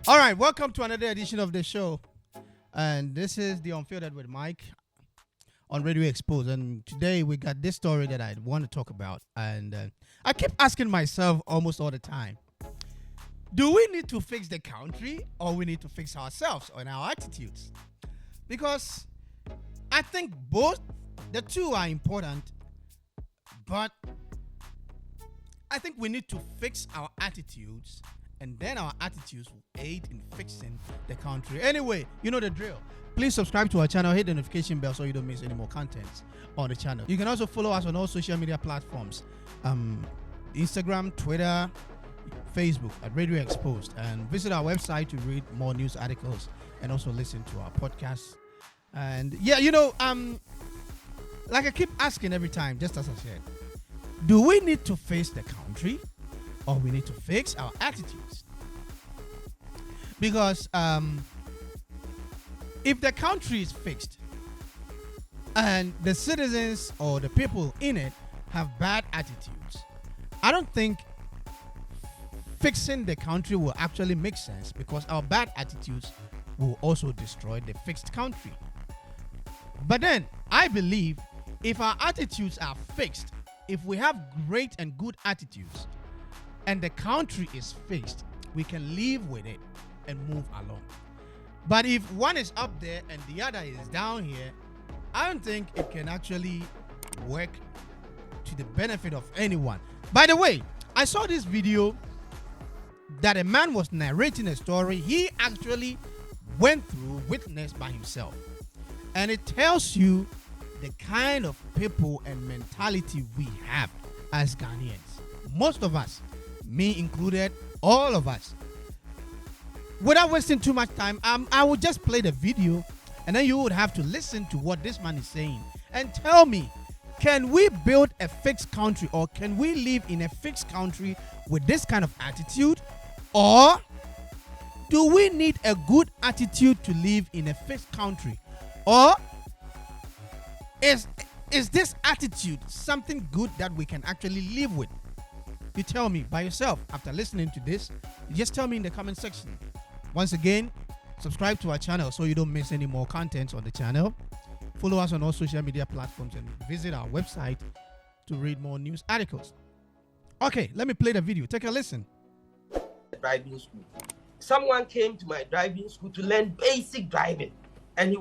All right, welcome to another edition of the show. And this is The Unfiltered with Mike on Radio Exposed. And today we got this story that I want to talk about. And I keep asking myself almost all the time, do we need to fix the country or we need to fix ourselves and our attitudes? Because I think the two are important, but I think we need to fix our attitudes, and then our attitudes will aid in fixing the country. Anyway, you know the drill. Please subscribe to our channel, hit the notification bell so you don't miss any more contents on the channel. You can also follow us on all social media platforms, Instagram, Twitter, Facebook at Radio Exposed, and visit our website to read more news articles and also listen to our podcasts. And yeah, like I keep asking every time, just as I said, do we need to fix the country or we need to fix our attitudes? Because if the country is fixed and the citizens or the people in it have bad attitudes, I don't think fixing the country will actually make sense, because our bad attitudes will also destroy the fixed country. But then I believe if our attitudes are fixed, if we have great and good attitudes and the country is fixed, we can live with it and move along. But if one is up there and the other is down here, I don't think it can actually work to the benefit of anyone. By the way, I saw this video that a man was narrating a story he actually witnessed by himself. And it tells you the kind of people and mentality we have as Ghanaians. Most of us, me included, all of us. Without wasting too much time, I will just play the video and then you would have to listen to what this man is saying and tell me, can we build a fixed country, or can we live in a fixed country with this kind of attitude? Or do we need a good attitude to live in a fixed country? Or is this attitude something good that we can actually live with? You tell me by yourself after listening to this. You just tell me in the comment section. Once again, subscribe to our channel so you don't miss any more content on the channel. Follow us on all social media platforms and visit our website to read more news articles. Okay, let me play the video. Take a listen. Driving school. Someone came to my driving school to learn basic driving, and he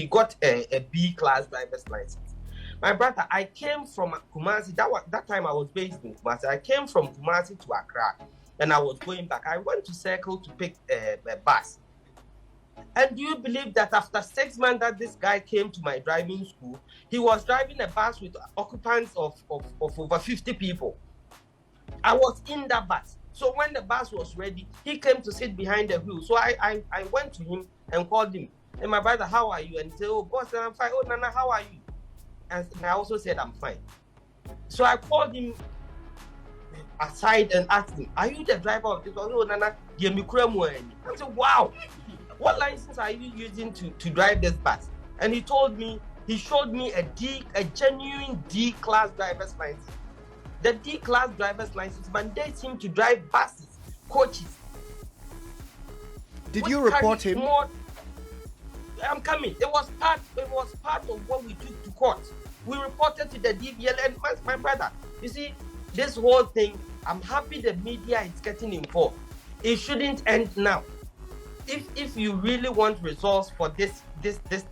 got a B class driver's license. My brother, I came from Kumasi. That time I was based in Kumasi. I came from Kumasi to Accra, and I was going back. I went to Circle to pick a bus. And do you believe that after 6 months that this guy came to my driving school, he was driving a bus with occupants of over 50 people? I was in that bus. So when the bus was ready, he came to sit behind the wheel. So I went to him and called him. And my brother, how are you? And he said, oh, boss, I'm fine. Oh, Nana, how are you? And I also said, I'm fine. So I called him aside and asked him, are you the driver of this? Oh, Nana, give me I said, wow, what license are you using to drive this bus? And he told me, he showed me a genuine D class driver's license. The D class driver's license mandates him to drive buses, coaches. Did you report him? I'm coming. It was part of what we took to court. We reported to the DVL, and my brother. You see, this whole thing, I'm happy the media is getting involved. It shouldn't end now. If you really want results for this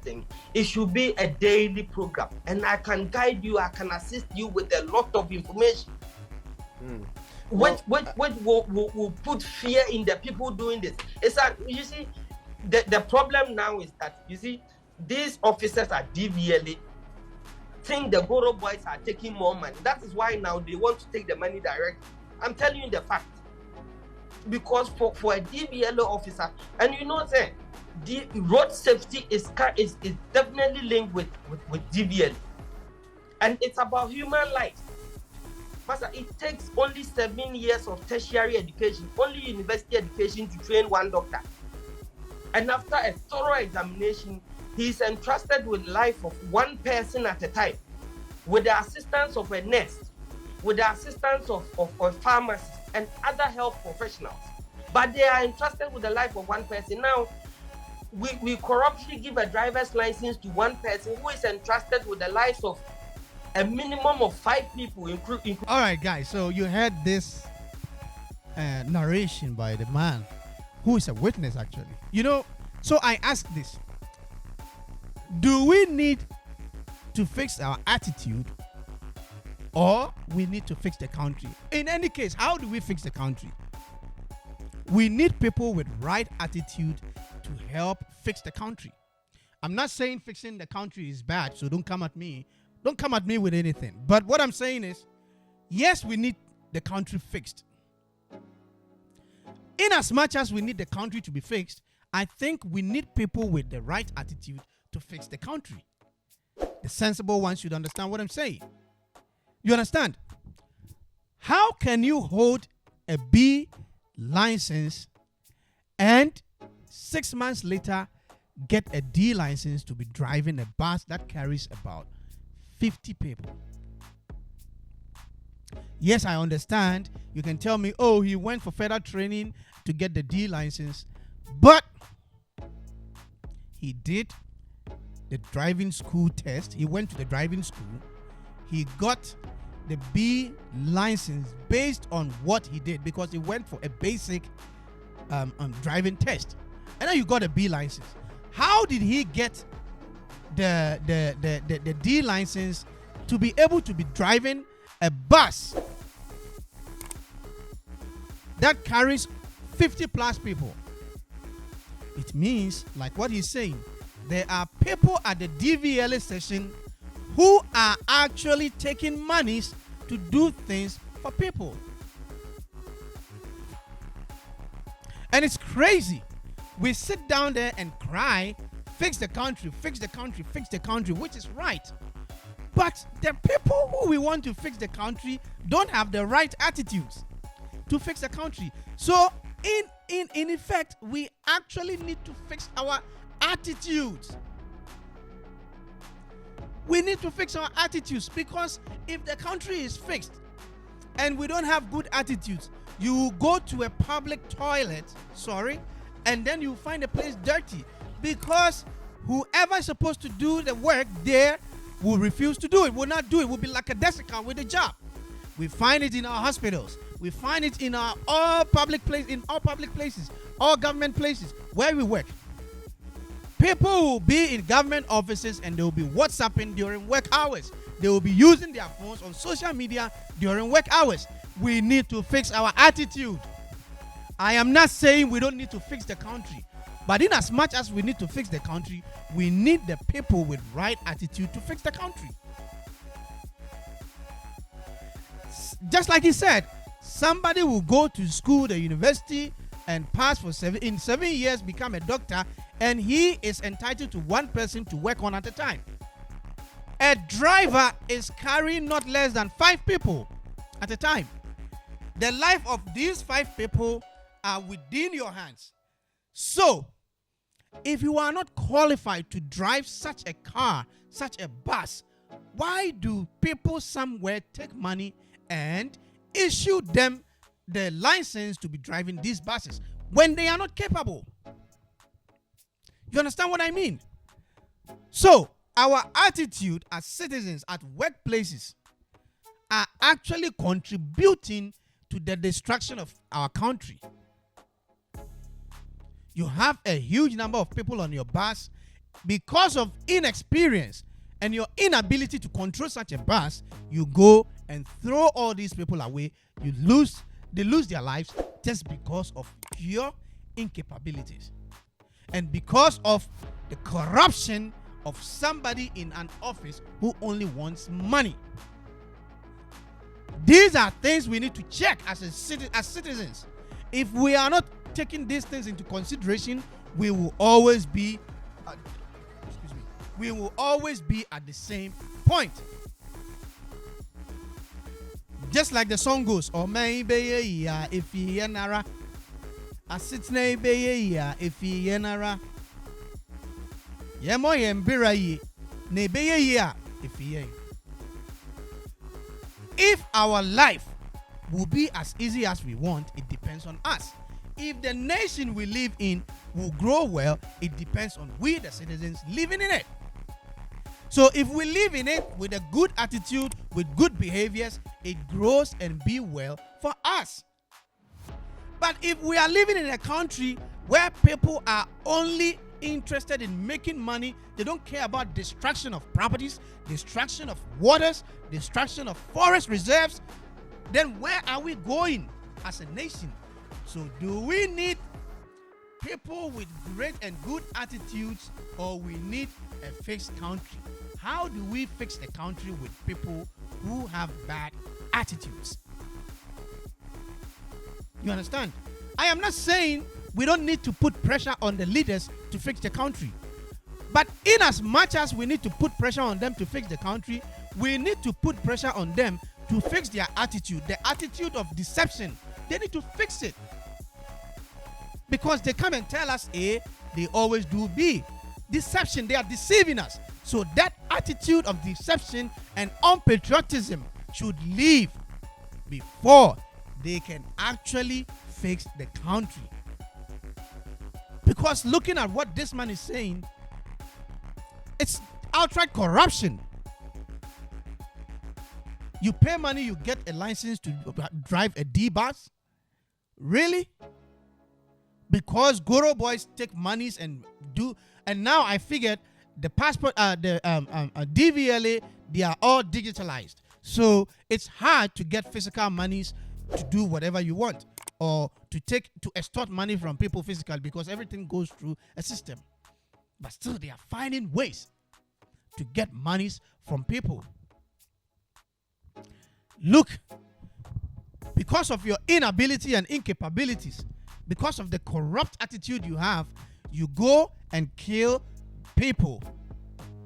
thing, it should be a daily program, and I can guide you, I can assist you with a lot of information. Which will put fear in the people doing this. It's that, you see, the problem now is that, you see, these officers at DVLA think the Goro boys are taking more money. That is why now they want to take the money direct. I'm telling you the fact. Because for a DVLA officer, and you know, say, the road safety is definitely linked with DVLA. And it's about human life. Master, it takes only 7 years of tertiary education, only university education to train one doctor. And after a thorough examination, he is entrusted with life of one person at a time, with the assistance of a nurse, with the assistance of a pharmacist and other health professionals. but they are entrusted with the life of one person. Now, we corruptly give a driver's license to one person who is entrusted with the lives of a minimum of 5 people, All right, guys. So you heard this narration by the man who is a witness, actually. So I ask this: do we need to fix our attitude, or we need to fix the country? In any case, how do we fix the country? We need people with right attitude to help fix the country. I'm not saying fixing the country is bad, so don't come at me. Don't come at me with anything. But what I'm saying is, yes, we need the country fixed. In as much as we need the country to be fixed, I think we need people with the right attitude to fix the country. The sensible ones should understand what I'm saying. You understand? How can you hold a B license and 6 months later get a D license to be driving a bus that carries about 50 people? Yes, I understand. You can tell me, oh, he went for further training to get the D license, but he did the driving school test. He went to the driving school. He got the B license based on what he did, because he went for a basic driving test, and then you got a B license. How did he get the D license to be able to be driving a bus that carries 50 plus people? It means, like what he's saying, there are people at the DVLA session who are actually taking monies to do things for people. And it's crazy. We sit down there and cry, fix the country, fix the country, fix the country, which is right. But the people who we want to fix the country don't have the right attitudes to fix the country. So in effect, we actually need to fix our attitudes. We need to fix our attitudes, because if the country is fixed and we don't have good attitudes, you go to a public toilet, and then you find a place dirty, because whoever is supposed to do the work there will refuse to do it, will not do it, will be like a lackadaisical with the job. We find it in our hospitals. We find it in all public places, all government places where we work. People will be in government offices and they will be WhatsApping during work hours. They will be using their phones on social media during work hours. We need to fix our attitude. I am not saying we don't need to fix the country, but in as much as we need to fix the country, we need the people with right attitude to fix the country. Just like he said, somebody will go to school, the university, and pass in 7 years, become a doctor, and he is entitled to one person to work on at a time. A driver is carrying not less than 5 people at a time. The life of these 5 people are within your hands. So, if you are not qualified to drive such a car, such a bus, why do people somewhere take money and issue them the license to be driving these buses when they are not capable? You understand what I mean? So, our attitude as citizens at workplaces are actually contributing to the destruction of our country. You have a huge number of people on your bus because of inexperience and your inability to control such a bus. You go and throw all these people away. They lose their lives just because of your incapabilities and because of the corruption of somebody in an office who only wants money. These are things we need to check as citizens. If we are not taking these things into consideration, we will always be at the same point. Just like the song goes, "Oh maybe ya if ye nara, asitne be ya if ye nara, yemo yembira ye ne be ya if ye." If our life will be as easy as we want, it depends on us. if the nation we live in will grow well, it depends on we, the citizens, living in it. So if we live in it with a good attitude, with good behaviors, it grows and be well for us. But if we are living in a country where people are only interested in making money, they don't care about destruction of properties, destruction of waters, destruction of forest reserves, then where are we going as a nation? So do we need people with great and good attitudes, or we need a fixed country? How do we fix the country with people who have bad attitudes? You understand? I am not saying we don't need to put pressure on the leaders to fix the country. But in as much as we need to put pressure on them to fix the country, we need to put pressure on them to fix their attitude, the attitude of deception. They need to fix it. Because they come and tell us A, they always do B. Deception, they are deceiving us. So that attitude of deception and unpatriotism should leave before they can actually fix the country. Because looking at what this man is saying, it's outright corruption. You pay money, you get a license to drive a D-bus? Really? Because Goro boys take monies and do, and now I figured the passport, the DVLA, they are all digitalized. So it's hard to get physical monies to do whatever you want, or to extort money from people physically, because everything goes through a system. But still, they are finding ways to get monies from people. Look, because of your inability and incapabilities, because of the corrupt attitude you have, you go and kill people.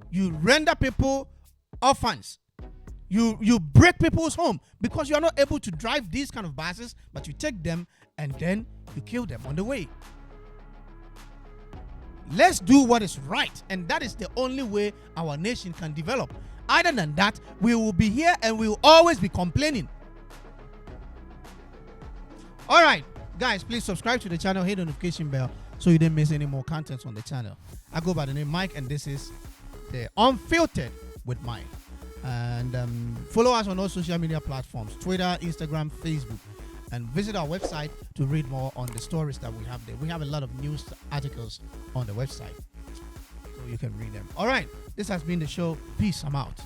You render people orphans. You break people's home because you are not able to drive these kind of buses, but you take them and then you kill them on the way. Let's do what is right, and that is the only way our nation can develop. Other than that, we will be here and we will always be complaining. All right, guys, please subscribe to the channel, hit the notification bell so you don't miss any more content on the channel. I go by the name Mike, and this is the Unfiltered with Mike. And follow us on all social media platforms: Twitter, Instagram, Facebook, and visit our website to read more on the stories that we have there. We have a lot of news articles on the website, so you can read them. All right, this has been the show. Peace. I'm out.